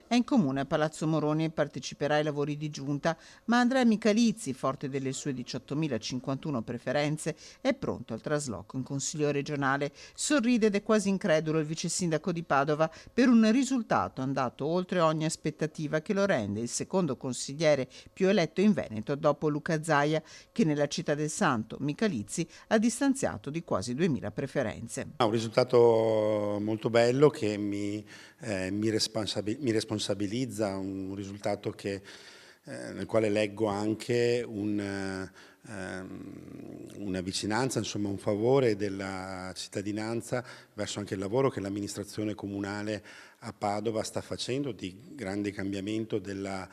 È in comune a Palazzo Moroni e parteciperà ai lavori di giunta, ma Andrea Michalizzi, forte delle sue 18.051 preferenze, è pronto al trasloco in Consiglio regionale. Sorride ed è quasi incredulo il vice sindaco di Padova per un risultato andato oltre ogni aspettativa che lo rende il secondo consigliere più eletto in Veneto dopo Luca Zaia, che nella città del Santo Michalizzi ha distanziato di quasi 2.000 preferenze. Un risultato molto bello che mi responsabilizza, un risultato nel quale leggo anche una vicinanza, insomma un favore della cittadinanza verso anche il lavoro che l'amministrazione comunale a Padova sta facendo di grande cambiamento della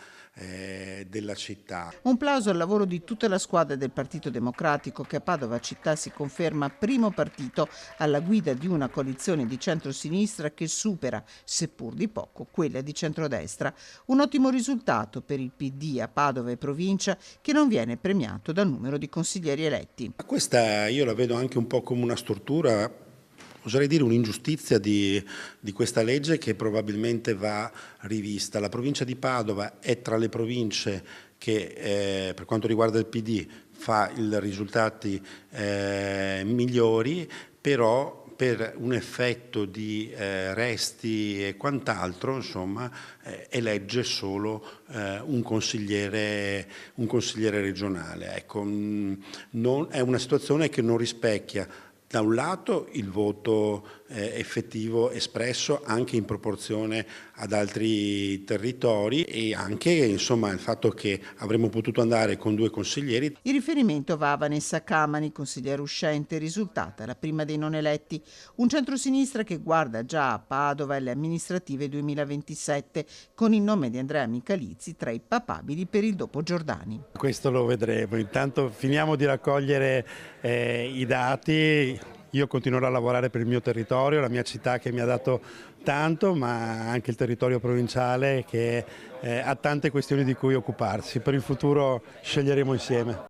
città. Un plauso al lavoro di tutta la squadra del Partito Democratico che a Padova città si conferma primo partito alla guida di una coalizione di centrosinistra che supera, seppur di poco, quella di centrodestra. Un ottimo risultato per il PD a Padova e provincia che non viene premiato dal numero di consiglieri eletti. Questa io la vedo anche un po' come una stortura, oserei dire un'ingiustizia di questa legge che probabilmente va rivista. La provincia di Padova è tra le province che per quanto riguarda il PD fa i risultati migliori, però per un effetto di resti e quant'altro, insomma, elegge solo un consigliere regionale. Ecco, è una situazione che non rispecchia da un lato il voto effettivo espresso anche in proporzione ad altri territori e anche insomma il fatto che avremmo potuto andare con 2 consiglieri. Il riferimento va a Vanessa Camani, consigliera uscente, risultata la prima dei non eletti, un centrosinistra che guarda già a Padova e alle amministrative 2027 con il nome di Andrea Michalizzi tra i papabili per il dopo Giordani. Questo lo vedremo, intanto finiamo di raccogliere i dati. Io continuerò a lavorare per il mio territorio, la mia città che mi ha dato tanto, ma anche il territorio provinciale che ha tante questioni di cui occuparsi. Per il futuro sceglieremo insieme.